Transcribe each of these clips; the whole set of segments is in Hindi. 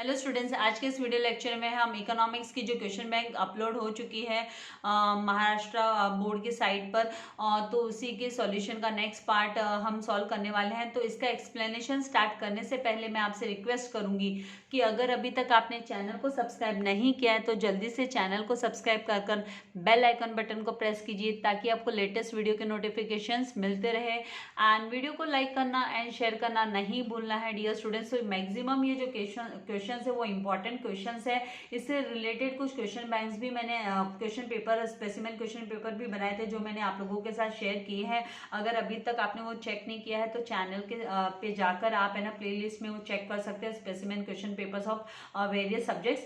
हेलो स्टूडेंट्स, आज के इस वीडियो लेक्चर में हम इकोनॉमिक्स की जो क्वेश्चन बैंक अपलोड हो चुकी है महाराष्ट्र बोर्ड के साइट पर, तो उसी के सॉल्यूशन का नेक्स्ट पार्ट हम सॉल्व करने वाले हैं। तो इसका एक्सप्लेनेशन स्टार्ट करने से पहले मैं आपसे रिक्वेस्ट करूंगी कि अगर अभी तक आपने चैनल को सब्सक्राइब नहीं किया है तो जल्दी से चैनल को सब्सक्राइब कर बेल आइकन बटन को प्रेस कीजिए ताकि आपको लेटेस्ट वीडियो के नोटिफिकेशंस मिलते रहे। एंड वीडियो को लाइक करना एंड शेयर करना नहीं भूलना है डियर स्टूडेंट्स। तो मैक्सिमम ये जो क्वेश्चन है वो इंपॉर्टेंट क्वेश्चन है। इससे रिलेटेड कुछ क्वेश्चन बैंक्स भी मैंने question paper specimen question paper भी बनाए थे जो मैंने आप लोगों के साथ शेयर किए हैं। अगर अभी तक आपने वो चेक नहीं किया है तो चैनल के पे जाकर आप है ना प्लेलिस्ट में वो चेक कर सकते हैं, specimen question papers of various subjects.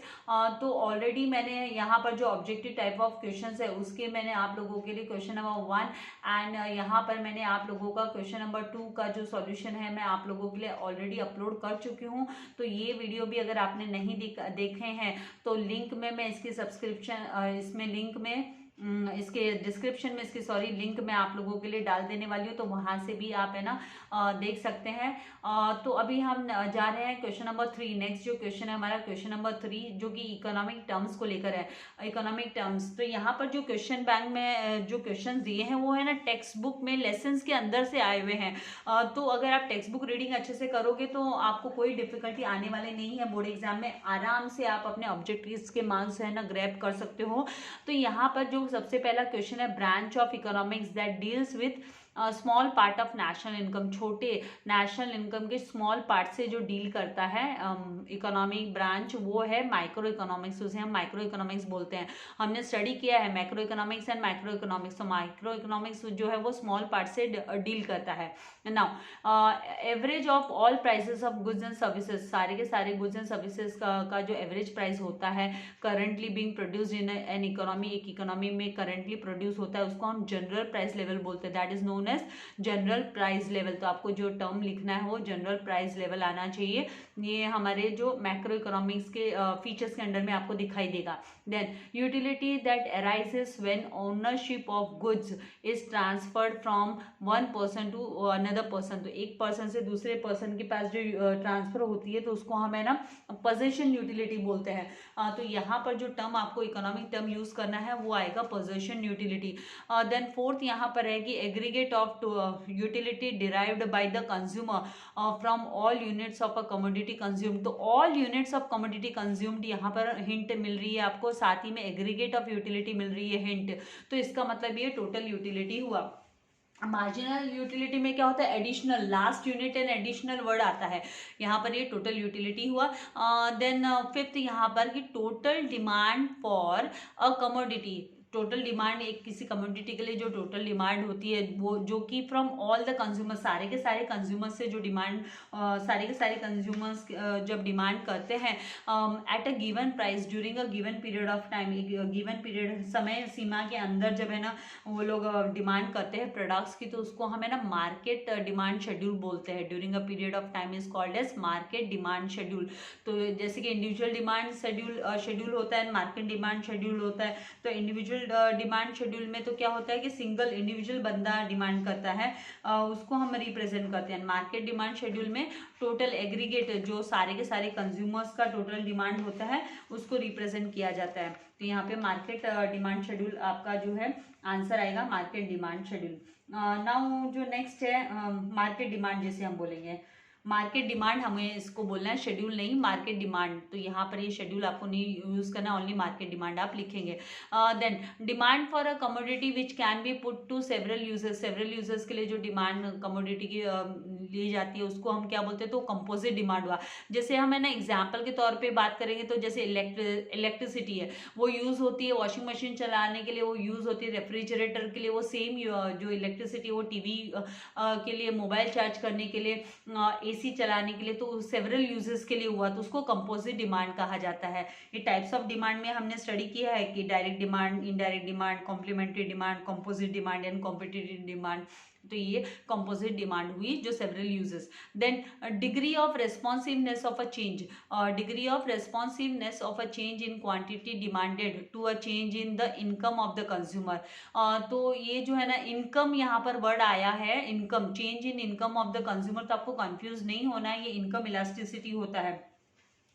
तो ऑलरेडी मैंने यहाँ पर जो ऑब्जेक्टिव टाइप ऑफ क्वेश्चन है उसके मैंने आप लोगों के लिए क्वेश्चन नंबर 1 एंड यहाँ पर मैंने आप लोगों का क्वेश्चन नंबर 2 का जो सॉल्यूशन है मैं आप लोगों के लिए ऑलरेडी अपलोड कर चुकी हूँ। तो ये वीडियो भी अगर आपने नहीं देखे हैं तो लिंक में मैं इसकी सब्सक्रिप्शन इसमें लिंक में इसके डिस्क्रिप्शन में इसकी लिंक मैं आप लोगों के लिए डाल देने वाली हूँ, तो वहां से भी आप है ना देख सकते हैं। तो अभी हम जा रहे हैं क्वेश्चन नंबर 3। नेक्स्ट जो क्वेश्चन है हमारा क्वेश्चन नंबर 3 जो कि इकोनॉमिक टर्म्स को लेकर है। इकोनॉमिक टर्म्स, तो यहाँ पर जो क्वेश्चन बैंक में जो क्वेश्चन दिए हैं वो है ना टेक्स्ट बुक में लेसन्स के अंदर से आए हुए हैं। तो अगर आप टेक्स्ट बुक रीडिंग अच्छे से करोगे तो आपको कोई डिफिकल्टी आने वाली नहीं है। बोर्ड एग्जाम में आराम से आप अपने ऑब्जेक्टिव्स के मार्क्स है ना ग्रैब कर सकते हो। तो यहाँ पर जो सबसे पहला क्वेश्चन है, branch of economics that deals with small part of national income, छोटे नेशनल इनकम के स्मॉल पार्ट से जो डील करता है इकोनॉमिक ब्रांच वो है माइक्रो इकोनॉमिक्स। उसे हम माइक्रो इकोनॉमिक्स बोलते हैं। हमने स्टडी किया है macro economics and micro economics. तो माइक्रो इकोनॉमिक्स जो है वो स्मॉल पार्ट से डील करता है। Now average of all prices of goods and services, सारे के सारे गुड्स एंड सर्विसेज का जो एवरेज प्राइस होता है currently being produced in an economy, एक इकोनॉमी में करंटली प्रोड्यूस होता है उसको हम जनरल प्राइस लेवल बोलते हैं। That is known as general price level. तो आपको जो टर्म लिखना है वो जनरल प्राइस लेवल आना चाहिए। ये हमारे जो मैक्रो इकोनॉमिक्स के फीचर्स के अंडर में आपको दिखाई देगा। Then utility that arises when ownership of goods is transferred from one person to another person. तो एक पर्सन से दूसरे पर्सन के पास जो ट्रांसफर होती है तो उसको हम है ना पोजेशन यूटिलिटी बोलते हैं। तो यहाँ पर जो टर्म आपको इकोनॉमिक टर्म यूज करना है वो आएगा पोजेशन यूटिलिटी। देन फोर्थ यहाँ पर है कि aggregate of utility derived by the consumer from all units of a commodity consume. तो all units of commodity consumed यहाँ पर हिंट मिल रही है आपको, साथ ही में एग्रीगेट ऑफ यूटिलिटी मिल रही है हिंट। तो इसका मतलब ये टोटल यूटिलिटी हुआ। मार्जिनल यूटिलिटी में क्या होता है, additional, last unit and additional word आता है। यहाँ पर ये टोटल यूटिलिटी हुआ। देन फिफ्थ यहाँ पर कि total demand for a commodity, total demand एक किसी कमोडिटी के लिए जो टोटल डिमांड होती है वो जो कि फ्रॉम ऑल द कंज्यूमर्स, सारे के सारे कंज्यूमर्स से जो डिमांड सारे के सारे कंज्यूमर्स जब डिमांड करते हैं at a given price during a given period of time, एक गिवन पीरियड समय सीमा के अंदर जब है ना वो लोग डिमांड करते हैं प्रोडक्ट्स की, तो उसको हम है ना मार्केट डिमांड शेड्यूल बोलते हैं। During a period of time is called as market demand schedule. तो जैसे कि इंडिविजुअल डिमांड शेड्यूल होता है, मार्केट डिमांड शेड्यूल होता है। तो इंडिविजुअल डिमांड शेड्यूल में तो क्या होता है कि सिंगल इंडिविजुअल बंदा डिमांड करता है, उसको हम रिप्रेजेंट करते हैं। मार्केट डिमांड शेड्यूल में टोटल एग्रीगेट जो सारे के सारे कंज्यूमर्स का टोटल डिमांड होता है उसको रिप्रेजेंट किया जाता है। तो यहाँ पे मार्केट डिमांड शेड्यूल आपका जो है आंसर आएगा, मार्केट डिमांड शेड्यूल। नाउ जो नेक्स्ट है मार्केट डिमांड, जैसे हम बोलेंगे मार्केट डिमांड, हमें इसको बोलना है शेड्यूल नहीं, मार्केट डिमांड। तो यहाँ पर ये शेड्यूल आपको नहीं यूज करना, ओनली मार्केट डिमांड आप लिखेंगे। Then demand for a commodity which can be put to several users, several users के लिए जो डिमांड कमोडिटी की ली जाती है उसको हम क्या बोलते हैं, तो कंपोजिट डिमांड हुआ। जैसे हम है ना एग्जाम्पल के तौर पर बात करेंगे तो जैसे इलेक्ट्रिसिटी है वो यूज होती है वॉशिंग मशीन चलाने के लिए, वो यूज होती है रेफ्रिजरेटर के लिए, वो सेम जो इलेक्ट्रिसिटी वो टीवी के लिए, मोबाइल चार्ज करने के लिए, एसी चलाने के लिए, तो सेवरल यूजेस के लिए हुआ तो उसको कंपोजिट डिमांड कहा जाता है। ये टाइप्स ऑफ डिमांड में हमने स्टडी किया है कि direct demand, indirect demand, complementary demand, composite demand and competitive demand. तो ये कंपोजिट डिमांड हुई जो several uses. Then degree of responsiveness of a change, degree of responsiveness of a change in quantity demanded to a change in the income of the consumer. तो ये जो है ना इनकम यहाँ पर वर्ड आया है, income, change in income of the consumer. तो आपको कंफ्यूज नहीं होना है, ये इनकम इलास्टिसिटी होता है।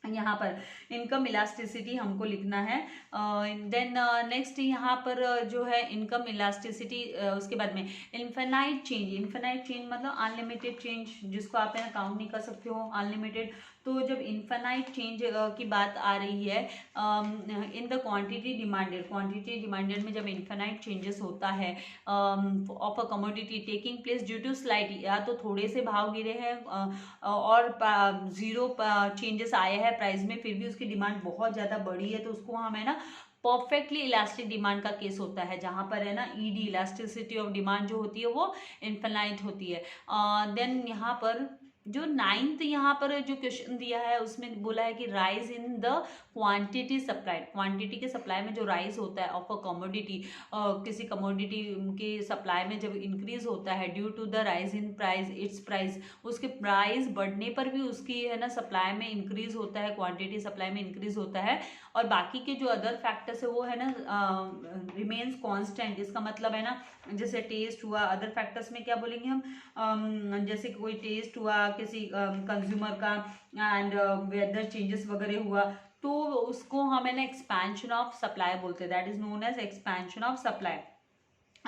यहाँ पर इनकम इलास्टिसिटी हमको लिखना है। देन नेक्स्ट यहाँ पर जो है इनकम इलास्टिसिटी, उसके बाद में इन्फिनाइट चेंज। इन्फिनाइट चेंज मतलब अनलिमिटेड चेंज, जिसको आप काउंट नहीं कर सकते हो, अनलिमिटेड। तो जब इन्फिनाइट चेंज की बात आ रही है in the quantity demanded, quantity demanded में जब इन्फिनाइट चेंजेस होता है of a commodity taking place due to slight, या तो थोड़े से भाव गिरे हैं और जीरो चेंजेस आए हैं प्राइस में, फिर भी उसकी डिमांड बहुत ज़्यादा बढ़ी है, तो उसको हम है ना परफेक्टली इलास्टिक डिमांड का केस होता है, जहां पर है ना ईडी इलास्टिसिटी ऑफ डिमांड जो होती है वो इन्फिनाइट होती है। देन यहाँ पर जो नाइन्थ यहाँ पर जो क्वेश्चन दिया है उसमें बोला है कि rise in the quantity supplied, quantity के सप्लाई में जो राइज होता है ऑफ अ कमोडिटी, किसी कमोडिटी के सप्लाई में जब इंक्रीज होता है due to the rise in price its price, उसके प्राइस बढ़ने पर भी उसकी है ना सप्लाई में इंक्रीज होता है, क्वांटिटी सप्लाई में इंक्रीज होता है, और बाकी के जो अदर फैक्टर्स है वो है ना रिमेन्स कांस्टेंट। इसका मतलब है ना जैसे टेस्ट हुआ, अदर फैक्टर्स में क्या बोलेंगे हम, जैसे कोई टेस्ट हुआ किसी कंज्यूमर का एंड वेदर चेंजेस वगैरह हुआ, तो उसको हम है ना एक्सपेंशन ऑफ सप्लाई बोलते हैं, that is known as expansion of supply.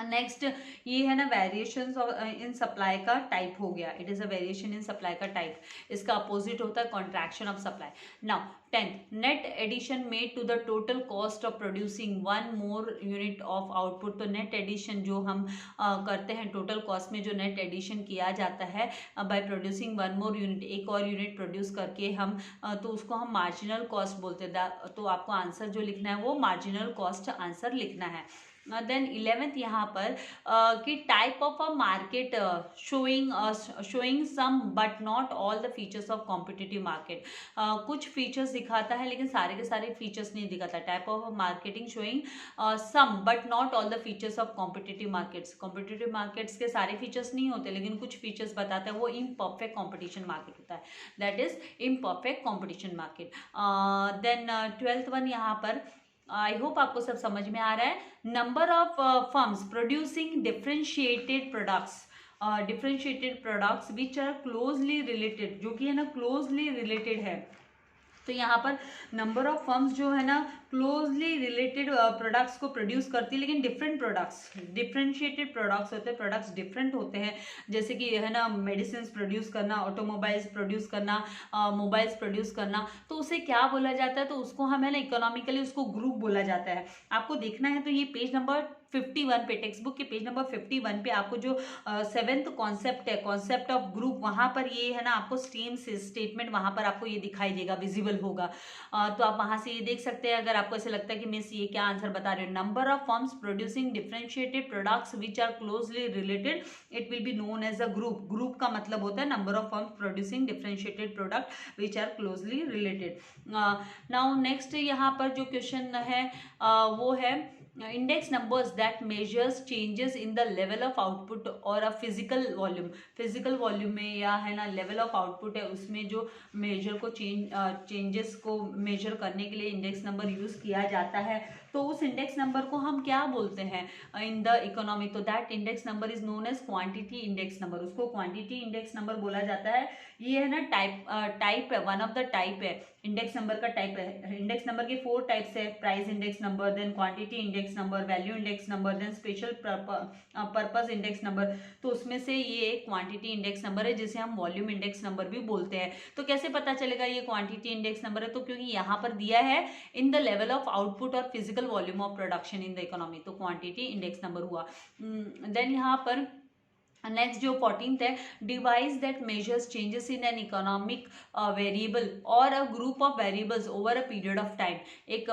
Next ये है ना वेरिएशन इन सप्लाई का टाइप हो गया, it is a variation in supply का टाइप। इसका अपोजिट होता है contraction of supply. Now 10th net addition made to the total cost of producing one more unit of output. तो नेट एडिशन जो हम करते हैं, टोटल कॉस्ट में जो नेट एडिशन किया जाता है by producing one more unit, एक और यूनिट प्रोड्यूस करके हम तो उसको हम मार्जिनल कॉस्ट बोलते हैं। तो आपको आंसर जो लिखना है वो मार्जिनल कॉस्ट आंसर लिखना है। देन 11th यहाँ पर कि type of a market showing some but not all the features of competitive market. कुछ फीचर्स दिखाता है लेकिन सारे के सारे फीचर्स नहीं दिखाता। Type of marketing showing some but not all the features of competitive markets. Competitive markets के सारे फीचर्स नहीं होते लेकिन कुछ फीचर्स बताता है, वो इम्परफेक्ट कॉम्पिटिशन मार्केट होता है, that is imperfect competition market. Then 12th one यहाँ पर आई होप आपको सब समझ में आ रहा है। Number of firms producing differentiated products which are closely related, जो कि है ना क्लोजली रिलेटेड है। तो यहाँ पर नंबर ऑफ फर्म्स जो है ना क्लोजली रिलेटेड प्रोडक्ट्स को प्रोड्यूस करती है, लेकिन डिफरेंट प्रोडक्ट्स, डिफरेंशिएटेड प्रोडक्ट्स होते हैं, प्रोडक्ट्स डिफरेंट होते हैं, जैसे कि है ना मेडिसिन प्रोड्यूस करना, ऑटोमोबाइल्स प्रोड्यूस करना, मोबाइल्स प्रोड्यूस करना, तो उसे क्या बोला जाता है, तो उसको हम है ना इकोनॉमिकली उसको ग्रुप बोला जाता है। आपको देखना है तो ये पेज नंबर 51 पे, टेक्स्ट बुक के पेज नंबर 51 पे आपको जो 7th कॉन्सेप्ट है, कॉन्सेप्ट ऑफ ग्रुप, वहां पर ये है ना आपको स्टेम स्टेटमेंट वहां पर आपको ये दिखाई देगा, विजिबल होगा। तो आप वहां से ये देख सकते हैं। अगर आपको ऐसे लगता है कि मिस ये क्या आंसर बता रहे हो, number of firms producing differentiated products which are closely related, it will be known as a group. Group का मतलब होता है number of firms producing differentiated product which are closely related. Now next यहाँ पर जो क्वेश्चन है वो है index numbers that measures changes in the level of output और a physical volume. Physical volume में या है ना लेवल ऑफ आउटपुट है उसमें जो मेजर को चेंजेस को मेजर करने के लिए इंडेक्स नंबर यूज किया जाता है, तो उस इंडेक्स नंबर को हम क्या बोलते हैं इन द इकोनॉमी, तो that index number is known as quantity index number. उसको क्वांटिटी इंडेक्स नंबर बोला जाता है। ये है ना टाइप है, वन ऑफ द टाइप है, इंडेक्स नंबर का टाइप है। इंडेक्स नंबर के 4 टाइप्स है, price index number, then quantity index number, value index number, then special purpose index number. तो उसमें से ये एक क्वांटिटी इंडेक्स नंबर है जिसे हम वॉल्यूम इंडेक्स नंबर भी बोलते हैं। तो कैसे पता चलेगा ये क्वांटिटी इंडेक्स नंबर है, तो क्योंकि यहाँ पर दिया है in the level of output और physical volume of production in the economy, तो क्वांटिटी इंडेक्स नंबर हुआ। देन यहाँ पर नेक्स्ट जो 14th है, device that measures changes in an economic variable और a group of variables over a period of time. एक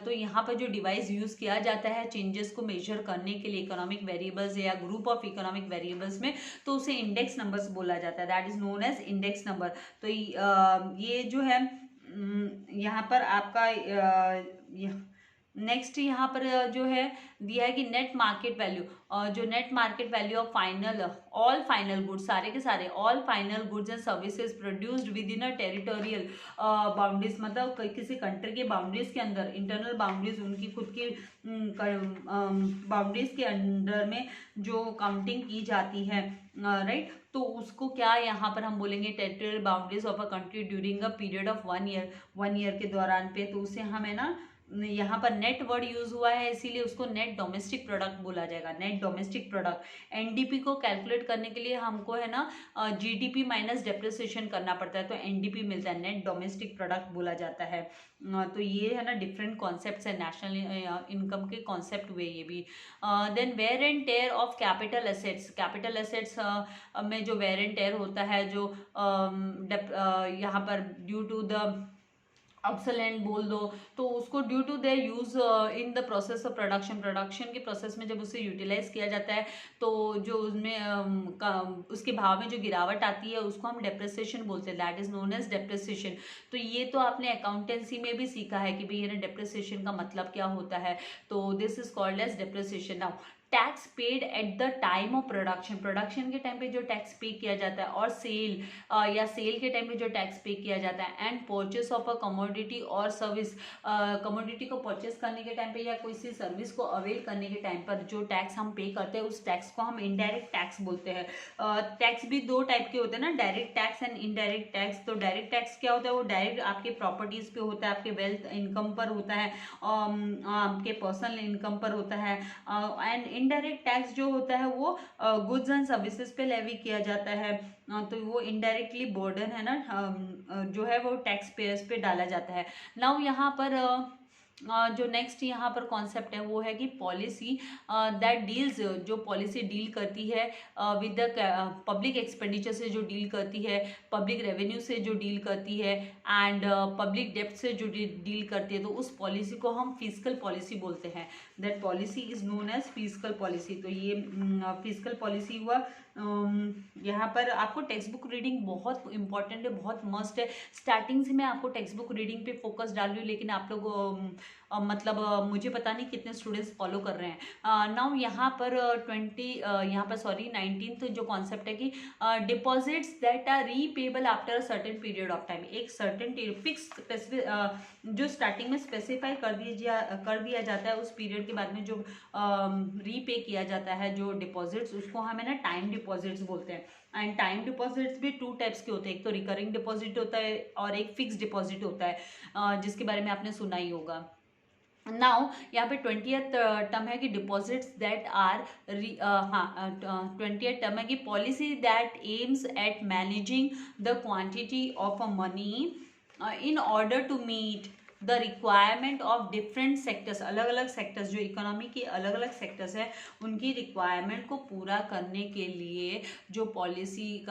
तो यहाँ पर जो डिवाइस यूज किया जाता है चेंजेस को मेजर करने के लिए इकोनॉमिक वेरिएबल्स या ग्रुप ऑफ इकोनॉमिक वेरिएबल्स में, तो उसे इंडेक्स नंबर्स बोला जाता है, that is known as index number. तो ये जो है यहाँ पर आपका नेक्स्ट यहाँ पर जो है दिया है कि नेट मार्केट वैल्यू, जो net market value of final all final goods, सारे के सारे all final goods and services produced with in a territorial boundaries, मतलब किसी कंट्री के बाउंड्रीज के अंदर, इंटरनल बाउंड्रीज उनकी खुद की बाउंड्रीज के अंडर में जो काउंटिंग की जाती है, राइट तो उसको क्या यहाँ पर हम बोलेंगे territorial boundaries of a country during a period of 1 year के दौरान पे, तो उसे हमें ना यहाँ पर नेट वर्ड यूज हुआ है इसीलिए उसको नेट डोमेस्टिक प्रोडक्ट बोला जाएगा, नेट डोमेस्टिक प्रोडक्ट। एनडीपी को कैलकुलेट करने के लिए हमको है ना जीडीपी माइनस डेप्रिसिएशन करना पड़ता है, तो एनडीपी मिलता है, नेट डोमेस्टिक प्रोडक्ट बोला जाता है। तो ये है ना डिफरेंट कॉन्सेप्ट्स है, नेशनल इनकम के कॉन्सेप्ट हुए ये भी। Then wear and tear of capital assets, capital assets में जो वेयर एंड टेयर होता है, जो यहाँ पर ड्यू टू द ऑब्सोलेंट बोल दो, तो उसको due to their use in the process of production, production के प्रोसेस में जब उसे यूटिलाइज किया जाता है तो जो उसमें उसके भाव में जो गिरावट आती है उसको हम डेप्रिसिएशन बोलते हैं, that is known as depreciation. तो ये तो आपने अकाउंटेंसी में भी सीखा है कि भाई ये डेप्रिसिएशन का मतलब क्या होता है, तो this is called as depreciation. Now tax paid at the time of production, production के टाइम पे जो टैक्स पे किया जाता है, और सेल या सेल के टाइम पे जो टैक्स पे किया जाता है, and purchase of a commodity और सर्विस, कमोडिटी को परचेस करने के टाइम पे या कोई सी सर्विस को अवेल करने के टाइम पर जो टैक्स हम पे करते हैं उस टैक्स को हम इनडायरेक्ट टैक्स बोलते हैं। टैक्स भी दो टाइप के होते हैं ना, direct tax and indirect tax. तो डायरेक्ट टैक्स क्या होता है, वो डायरेक्ट आपके प्रॉपर्टीज पे होता है, आपके वेल्थ इनकम पर होता है, आपके पर्सनल इनकम पर होता है। एंड इनडायरेक्ट टैक्स जो होता है वो गुड्स एंड सर्विसेज पे लेवी किया जाता है, तो वो इनडायरेक्टली बर्डन है ना जो है वो टैक्स पेयर्स पे डाला जाता है। नाउ यहाँ पर जो नेक्स्ट यहाँ पर कॉन्सेप्ट है वो है कि पॉलिसी दैट डील्स, जो पॉलिसी डील करती है विद द पब्लिक एक्सपेंडिचर से जो डील करती है, पब्लिक रेवेन्यू से जो डील करती है, एंड पब्लिक डेप्थ से जो डील करती है, तो उस पॉलिसी को हम फिस्कल पॉलिसी बोलते हैं। That policy is known as fiscal policy. तो ये फिस्कल पॉलिसी हुआ। यहाँ पर आपको टेक्स्ट बुक रीडिंग बहुत इंपॉर्टेंट है, बहुत मस्ट है। स्टार्टिंग से मैं आपको टेक्स्ट बुक रीडिंग पे फोकस डाल रही हूँ, लेकिन आप लोग मतलब मुझे पता नहीं कितने स्टूडेंट्स फॉलो कर रहे हैं। नाउ यहाँ पर 19th जो कॉन्सेप्ट है कि deposits that are repayable after a certain period of time, एक सर्टेन फिक्स जो स्टार्टिंग में स्पेसिफाई कर दिया जाता है, उस पीरियड के बाद में जो रीपे किया जाता है जो डिपॉजिट्स, उसको हमें ना टाइम डिपॉजिट्स बोलते हैं। एंड टाइम डिपॉजिट्स भी टू टाइप्स के होते हैं, एक तो रिकरिंग डिपॉजिट होता है और एक फिक्स डिपॉजिट होता है, जिसके बारे में आपने सुना ही होगा। नाउ यहाँ पे 20th टर्म है कि deposits that are 20th term है कि policy that aims at managing the quantity of a money in order to meet the requirement of different sectors, अलग अलग सेक्टर्स जो इकोनॉमी के अलग अलग सेक्टर्स है उनकी रिक्वायरमेंट को पूरा करने के लिए जो पॉलिसी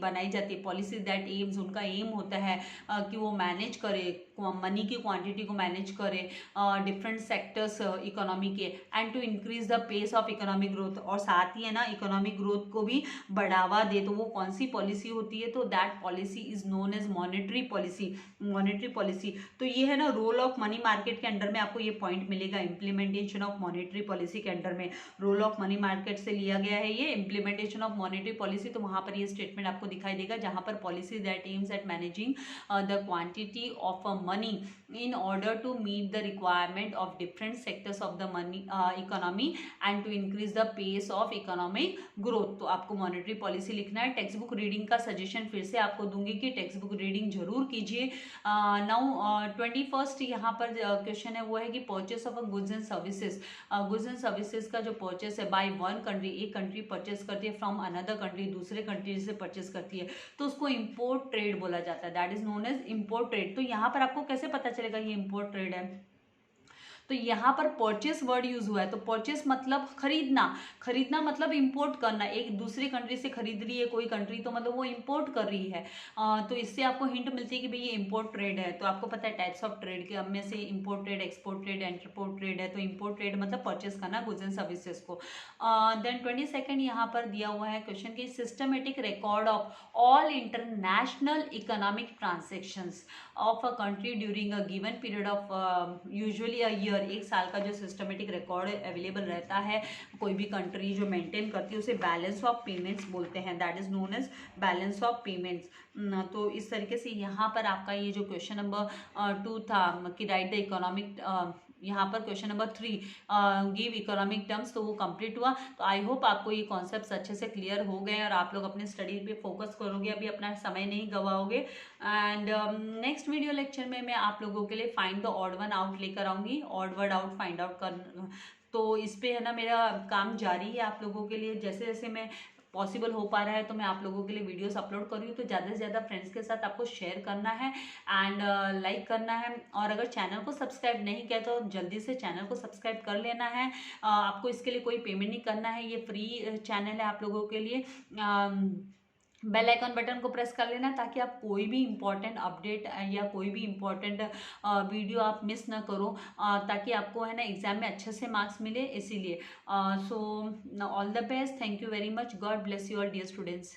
बनाई जाती है, पॉलिसी दैट एम्स, उनका एम होता है कि वो मैनेज करे, मनी की क्वांटिटी को मैनेज करे डिफरेंट सेक्टर्स इकोनॉमी के, and to increase the pace of economic growth, और साथ ही है ना इकोनॉमिक ग्रोथ को भी बढ़ावा दे। तो वो कौन सी पॉलिसी होती है, तो that policy is known as monetary policy, monetary policy. तो ये है ना रोल ऑफ मनी मार्केट के अंडर में आपको ये पॉइंट मिलेगा, इंप्लीमेंटेशन ऑफ मॉनेटरी पॉलिसी के अंडर में रोल ऑफ मनी मार्केट से लिया गया है ये इंप्लीमेंटेशन ऑफ मॉनेटरी पॉलिसी। तो वहां पर ये स्टेटमेंट आपको दिखाई देगा जहां पर policy that aims at managing the quantity of a money in order to meet the requirement of different sectors of the money economy and to increase the pace of economic growth। तो आपको मॉनेटरी पॉलिसी लिखना है। टेक्स्ट बुक रीडिंग का सजेशन फिर से आपको दूंगी कि टेक्स्ट बुक रीडिंग जरूर कीजिए। नाउ 21st यहाँ पर क्वेश्चन है वो है कि purchase of goods and services, goods and services का जो परचेस है बाय वन कंट्री, एक कंट्री परचेस करती है फ्रॉम अनदर कंट्री, दूसरे कंट्री से परचेस करती है, तो उसको इम्पोर्ट ट्रेड बोला जाता है, that is known as import trade. तो यहाँ पर आपको कैसे पता चलेगा ये इम्पोर्ट ट्रेड है, तो यहाँ पर परचेस वर्ड यूज हुआ है। तो परचेस मतलब खरीदना, खरीदना मतलब इंपोर्ट करना, एक दूसरी कंट्री से खरीद रही है कोई कंट्री तो मतलब वो इंपोर्ट कर रही है। तो इससे आपको हिंट मिलती है कि भाई ये इंपोर्ट ट्रेड है। तो आपको पता है टाइप्स ऑफ ट्रेड के, अब में से import trade, export trade, interport trade है। तो इंपोर्ट ट्रेड मतलब परचेस करना गुड्स एंड सर्विसेज को। देन 22 यहाँ पर दिया हुआ है क्वेश्चन की systematic record of all international economic transactions of a country during a given period of usually a year, एक साल का जो सिस्टमेटिक रिकॉर्ड अवेलेबल रहता है कोई भी कंट्री जो मेंटेन करती है उसे बैलेंस ऑफ पेमेंट्स बोलते हैं, that is known as balance of payments. तो इस तरीके से यहाँ पर आपका ये जो क्वेश्चन नंबर 2 था कि राइट द इकोनॉमिक, यहाँ पर question number 3 give economic terms, तो वो कंप्लीट हुआ। तो आई होप आपको ये कॉन्सेप्ट्स अच्छे से क्लियर हो गए और आप लोग अपने स्टडी पे फोकस करोगे, अभी अपना समय नहीं गवाओगे। एंड नेक्स्ट वीडियो लेक्चर में मैं आप लोगों के लिए find the odd one out लेकर आऊँगी, odd word out find out कर। तो इस पे है ना मेरा काम जारी है आप लोगों के लिए, जैसे जैसे मैं पॉसिबल हो पा रहा है तो मैं आप लोगों के लिए वीडियोस अपलोड कर रही हूँ। तो ज़्यादा से ज़्यादा फ्रेंड्स के साथ आपको शेयर करना है एंड लाइक करना है। और अगर चैनल को सब्सक्राइब नहीं किया तो जल्दी से चैनल को सब्सक्राइब कर लेना है। आपको इसके लिए कोई पेमेंट नहीं करना है, ये फ्री चैनल है आप लोगों के लिए। बेल आइकन बटन को प्रेस कर लेना ताकि आप कोई भी इम्पोर्टेंट अपडेट या कोई भी इम्पोर्टेंट वीडियो आप मिस ना करो, ताकि आपको है ना एग्जाम में अच्छे से मार्क्स मिले, इसीलिए। So all the best, thank you very much, god bless you all dear students.